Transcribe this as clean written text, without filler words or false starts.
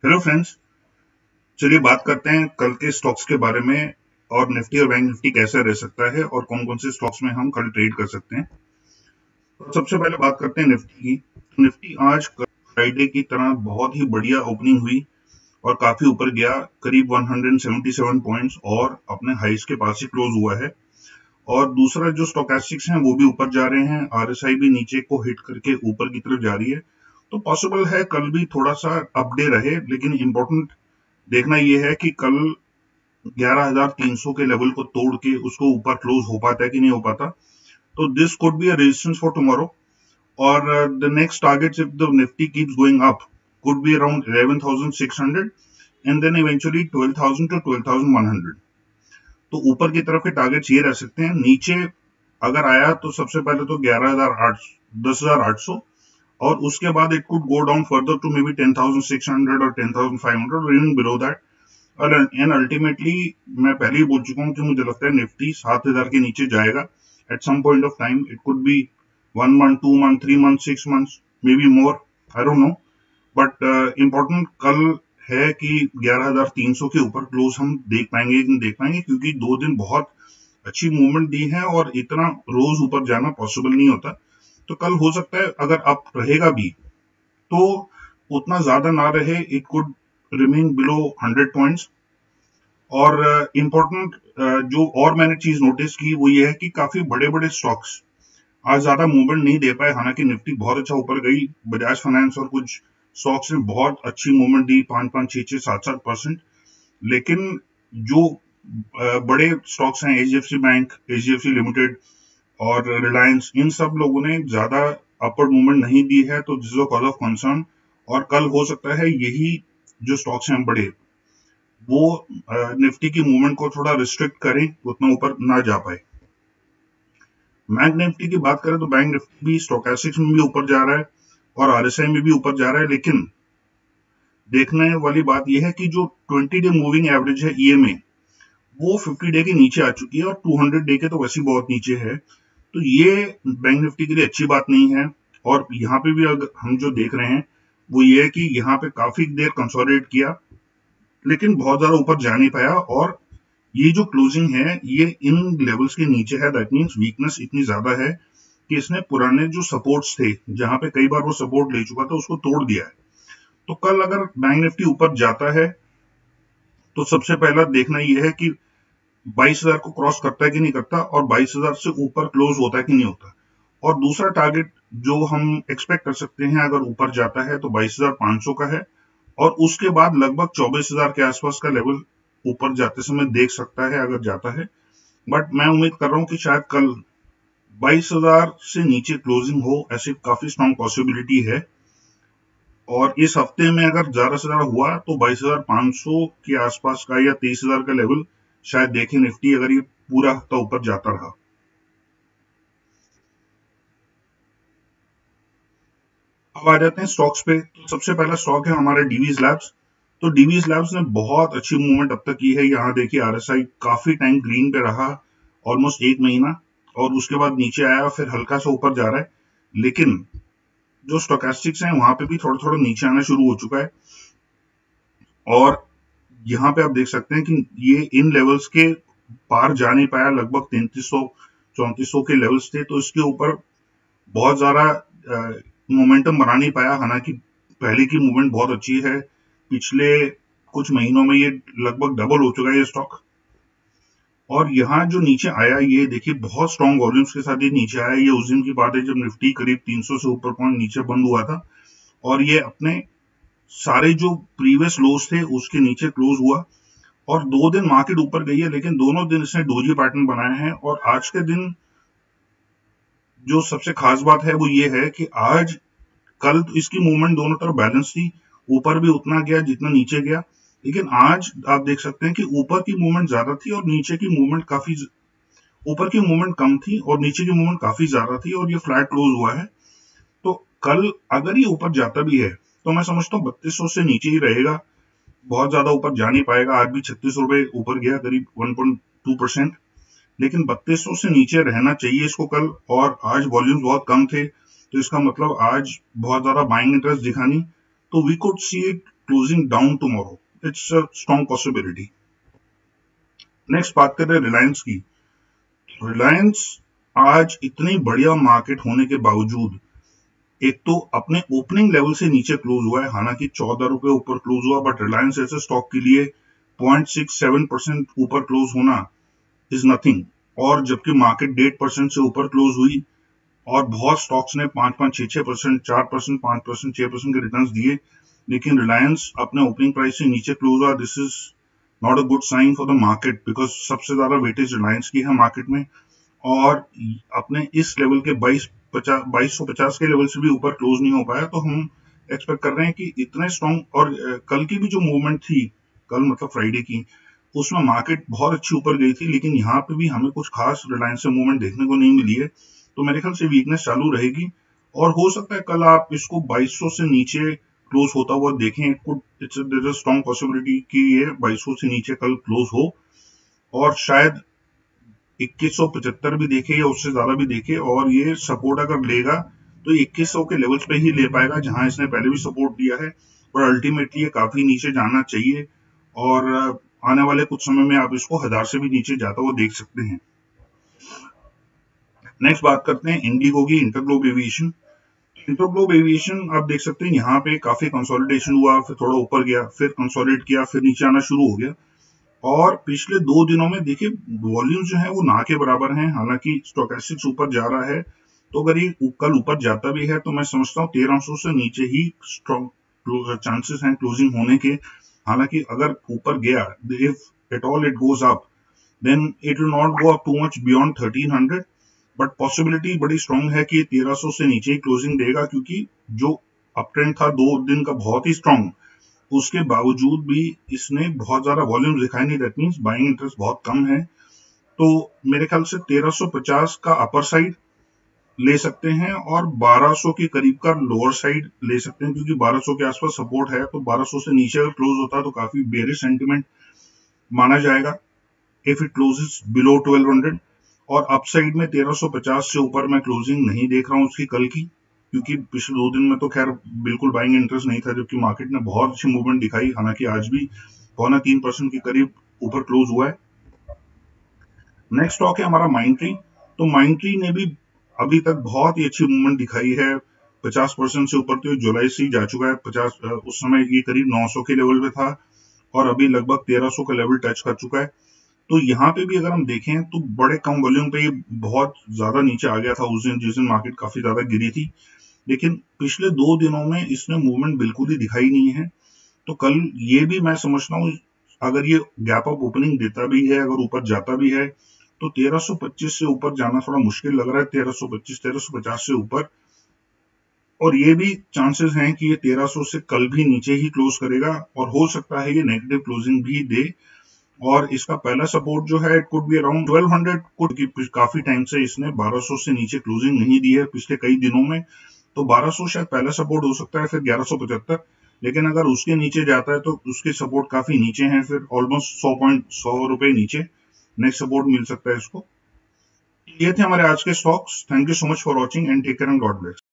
Hello friends, चलिए बात करते हैं कल के स्टॉक्स के बारे में और निफ्टी और बैंक निफ्टी कैसे रह सकता है और कौन कौन से स्टॉक्स में हम कल ट्रेड कर सकते हैं। तो सबसे पहले बात करते हैं निफ्टी की। निफ्टी आज फ्राइडे की तरह बहुत ही बढ़िया ओपनिंग हुई और काफी ऊपर गया, करीब 177 पॉइंट्स और अपने हाइस के पास ही क्लोज हुआ है। और दूसरा जो स्टोकेस्टिक्स हैं वो भी ऊपर जा रहे हैं, आरएसआई भी नीचे को हिट करके ऊपर की तरफ जा रही है। तो पॉसिबल है कल भी थोड़ा सा अपडे रहे, लेकिन इंपॉर्टेंट देखना यह है कि कल 11,300 के लेवल को तोड़ के उसको ऊपर क्लोज हो पाता है कि नहीं हो पाता। तो this could be a resistance for tomorrow, और the next target if the Nifty keeps going up could be around 11,600 and then eventually 12,000 to 12,100। तो ऊपर की तरफ के टारगेट्स ये रह सकते हैं। नीचे अगर आया तो सबसे पहले तो 10,800, और उसके बाद it could go down further to maybe 10,600 और 10,500 और even below that. And ultimately मैं पहले ही बोल चुका हूं कि मुझे लगता है निफ्टी 7,000 के नीचे जाएगा at some point of time. It could be 1 month, 2 month, 3 months, 6 months, maybe more, I don't know. But important कल है कि 11,300 के ऊपर क्लोज हम देख पाएंगे कि नहीं देख पाएंगे, क्योंकि 2 दिन बहुत अच्छी मूवमेंट दी है और इतना रोज ऊपर जाना पॉसिबल नहीं होता। तो कल हो सकता है अगर अप रहेगा भी तो उतना ज्यादा ना रहे, it could remain below 100 points. और इम्पोर्टेंट जो और मैंने चीज नोटिस की वो ये है कि काफी बड़े बड़े स्टॉक्स आज ज्यादा मूवमेंट नहीं दे पाए। हालांकि निफ्टी बहुत अच्छा ऊपर गई, बजाज फाइनेंस और कुछ स्टॉक्स ने बहुत अच्छी मूवमेंट दी, 5-5, 6-6, 7-7%। लेकिन जो बड़े स्टॉक्स हैं, एचडीएफसी बैंक, एचडीएफसी लिमिटेड और रिलायंस, इन सब लोगों ने ज्यादा अपवर्ड मूवमेंट नहीं दी है। तो this is a cause of concern. और कल हो सकता है यही जो स्टॉक्स हैं बड़े, वो निफ्टी की मूवमेंट को थोड़ा रिस्ट्रिक्ट करें, उतना ऊपर ना जा पाए। बैंक निफ्टी की बात करें तो बैंक निफ्टी भी स्टोकेस्टिक्स में भी ऊपर जा रहा है और आरएसआई में भी ऊपर जा रहा है। लेकिन देखने वाली बात यह है कि जो 20 डे मूविंग एवरेज है ईएमए, वो 50 डे के नीचे आ चुकी है और 200 डे के तो वैसे बहुत नीचे है। तो ये बैंक निफ्टी के लिए अच्छी बात नहीं है। और यहाँ पे भी अगर हम जो देख रहे हैं वो ये है कि यहाँ पे काफी देर कंसोलिडेट किया, लेकिन बहुत ज्यादा ऊपर जा नहीं पाया। और ये जो क्लोजिंग है ये इन लेवल्स के नीचे है। दैट मींस वीकनेस इतनी ज्यादा है कि इसने पुराने जो सपोर्ट्स थे, जहां पे कई बार वो सपोर्ट ले चुका था, उसको तोड़ दिया है। तो कल अगर बैंक निफ्टी ऊपर जाता है तो सबसे पहला देखना यह है कि 22,000 को क्रॉस करता है कि नहीं करता, और 22,000 से ऊपर क्लोज होता है कि नहीं होता। और दूसरा टारगेट जो हम एक्सपेक्ट कर सकते हैं अगर ऊपर जाता है तो 22,500 का है, और उसके बाद लगभग 24,000 के आसपास का लेवल ऊपर जाते समय देख सकता है अगर जाता है। बट मैं उम्मीद कर रहा हूं कि शायद कल 22,000 से नीचे क्लोजिंग हो, ऐसी काफी स्ट्रॉन्ग पॉसिबिलिटी है। और इस हफ्ते में अगर ज्यादा से ज्यादा हुआ तो 22,500 के आसपास का या 23,000 का लेवल शायद देखे निफ्टी, अगर ये पूरा हफ्ता ऊपर जाता रहा। अब आ जाते हैं स्टॉक्स पे। तो सबसे पहला स्टॉक है हमारा डीवीज लैब्स। तो डीवीज लैब्स ने बहुत अच्छी मूवमेंट अब तक की है। यहाँ देखिए आरएसआई काफी टाइम ग्रीन पे रहा, ऑलमोस्ट 1 महीना, और उसके बाद नीचे आया, फिर हल्का सा ऊपर जा रहा है। लेकिन जो स्टोकेस्टिक्स हैं वहां पे भी थोड़ा थोड़ा नीचे आना शुरू हो चुका है। और यहाँ पे आप देख सकते हैं कि ये इन लेवल्स के पार जा नहीं पाया, लगभग 3300 3400 के लेवल्स थे। तो इसके ऊपर बहुत ज्यादा मोमेंटम बना नहीं पाया। हालांकि पहले की मूवमेंट बहुत अच्छी है, पिछले कुछ महीनों में ये लगभग डबल हो चुका है ये स्टॉक। और यहाँ जो नीचे आया, ये देखिए बहुत स्ट्रॉन्ग वॉल्यूम्स के साथ ये नीचे आया। ये उस दिन की बात है जब निफ्टी करीब 300 से ऊपर पॉइंट नीचे बंद हुआ था, और ये अपने सारे जो प्रीवियस लोज थे उसके नीचे क्लोज हुआ। और 2 दिन मार्केट ऊपर गई है, लेकिन दोनों दिन इसने डोजी पैटर्न बनाया है। और आज के दिन जो सबसे खास बात है वो ये है कि आज कल तो इसकी मूवमेंट दोनों तरफ बैलेंस थी, ऊपर भी उतना गया जितना नीचे गया। लेकिन आज आप देख सकते हैं कि ऊपर की मूवमेंट ज्यादा थी और नीचे की मूवमेंट काफी, ऊपर की मूवमेंट कम थी और नीचे की मूवमेंट काफी ज्यादा थी, और ये फ्लैट क्लोज हुआ है। तो कल अगर ये ऊपर जाता भी है तो मैं समझता हूँ 3200 से नीचे ही रहेगा, बहुत ज्यादा ऊपर जा नहीं पाएगा। आज भी 36 रुपए ऊपर गया, करीब 1.2%। लेकिन 3200 से नीचे रहना चाहिए इसको कल। और आज वॉल्यूम्स बहुत कम थे, तो इसका मतलब आज बहुत ज्यादा बाइंग इंटरेस्ट दिखानी। तो we could see it closing down tomorrow, it's a strong possibility. Next बात करें रिलायंस की। रिलायंस आज इतनी बढ़िया मार्केट होने के बावजूद एक तो अपने ओपनिंग लेवल से नीचे क्लोज हुआ है, हालांकि 14 रुपए ऊपर क्लोज हुआ, बट रिलायंस ऐसे स्टॉक के लिए 0.67% ऊपर क्लोज होना इज नथिंग। और जबकि मार्केट 1.5% से ऊपर क्लोज हुई और बहुत स्टॉक्स ने 5-5, 6-6%, 4%, 5%, 6% के रिटर्न्स दिए, लेकिन रिलायंस अपने ओपनिंग प्राइस से नीचे क्लोज हुआ। This is not a good sign for the market, because सबसे ज्यादा वेटेज रिलायंस की है मार्केट में, और अपने इस लेवल के 2250 के लेवल से भी ऊपर क्लोज नहीं हो पाया। तो हम एक्सपेक्ट कर रहे हैं कि इतने स्ट्रॉन्ग, और कल की भी जो मूवमेंट थी, कल मतलब फ्राइडे की, उसमें मार्केट बहुत अच्छी ऊपर गई थी, लेकिन यहाँ पे भी हमें कुछ खास रिलायंस से मूवमेंट देखने को नहीं मिली है। तो मेरे ख्याल से वीकनेस चालू रहेगी, और हो सकता है कल आप इसको 2200 से नीचे क्लोज होता हुआ देखें। इट्स स्ट्रॉन्ग पॉसिबिलिटी कि ये 2200 से नीचे कल क्लोज हो, और शायद 2175 भी देखे या उससे ज्यादा भी देखे, और ये सपोर्ट अगर लेगा तो 2100 के लेवल्स पे ही ले पाएगा, जहां इसने पहले भी सपोर्ट दिया है। और अल्टीमेटली ये काफी नीचे जाना चाहिए, और आने वाले कुछ समय में आप इसको 1000 से भी नीचे जाता हुआ देख सकते हैं। नेक्स्ट बात करते हैं इंडिगो की, इंटरग्लोब एविएशन। इंटरग्लोब एविएशन आप देख सकते हैं यहाँ पे काफी कंसोलिडेशन हुआ, फिर थोड़ा ऊपर गया, फिर कंसोलिडेट किया, फिर नीचे आना शुरू हो गया। और पिछले 2 दिनों में देखिए वॉल्यूम जो है वो ना के बराबर हैं, हालांकि स्टोकेस्टिक्स ऊपर जा रहा है। तो अगर ये कल ऊपर जाता भी है तो मैं समझता हूँ 1300 से नीचे ही स्ट्रॉन्ग चांसेस हैं क्लोजिंग होने के। हालांकि अगर ऊपर गया, if at all it goes up, then it will not go up too much beyond 1300, but possibility बड़ी स्ट्रांग है कि 1300 से नीचे ही क्लोजिंग देगा, क्योंकि जो अप ट्रेंड था 2 दिन का बहुत ही स्ट्रांग, उसके बावजूद भी इसने बहुत ज्यादा वॉल्यूम दिखाई नहीं। दैट मींस बाइंग इंटरेस्ट बहुत कम है। तो मेरे ख्याल से 1350 का अपर साइड ले सकते हैं, और 1200 के करीब का लोअर साइड ले सकते हैं, क्योंकि 1200 के आसपास सपोर्ट है। तो 1200 से नीचे अगर क्लोज होता है तो काफी बेरिश सेंटिमेंट माना जाएगा इफ इट क्लोजेस बिलो 1200। और अपसाइड में 1350 से ऊपर मैं क्लोजिंग नहीं देख रहा हूं उसकी कल की, क्योंकि पिछले 2 दिन में तो खैर बिल्कुल बाइंग इंटरेस्ट नहीं था, जबकि मार्केट ने बहुत अच्छी मूवमेंट दिखाई। हालांकि आज भी 2.25% के करीब ऊपर क्लोज हुआ है। नेक्स्ट स्टॉक है हमारा माइंडट्री। तो माइंडट्री ने भी अभी तक बहुत ही अच्छी मूवमेंट दिखाई है, 50% से ऊपर तो जुलाई से ही जा चुका है। 50 उस समय ये करीब 900 के लेवल पे था, और अभी लगभग 1300 का लेवल टच कर चुका है। तो यहाँ पे भी अगर हम देखें तो बड़े कम वॉल्यूम पे ये बहुत ज्यादा नीचे आ गया था उस दिन, जिस दिन मार्केट काफी ज्यादा गिरी थी। लेकिन पिछले 2 दिनों में इसने मूवमेंट बिल्कुल ही दिखाई नहीं है। तो कल ये भी मैं समझता हूँ, अगर ये गैप अप ओपनिंग देता भी है, अगर ऊपर जाता भी है, तो 1325 से ऊपर जाना थोड़ा मुश्किल लग रहा है। 1325, 1350 से ऊपर, और ये भी चांसेस हैं कि ये 1300 से कल भी नीचे ही क्लोज करेगा, और हो सकता है ये नेगेटिव क्लोजिंग भी दे। और इसका पहला सपोर्ट जो है it could be around 1200, could काफी टाइम से इसने 1200 से नीचे क्लोजिंग नहीं दी है पिछले कई दिनों में। तो 1200 शायद पहला सपोर्ट हो सकता है, फिर 1175। लेकिन अगर उसके नीचे जाता है तो उसके सपोर्ट काफी नीचे हैं, फिर ऑलमोस्ट 100 रुपए नीचे नेक्स्ट सपोर्ट मिल सकता है इसको। ये थे हमारे आज के stocks. Thank you so much for watching and take care and God bless.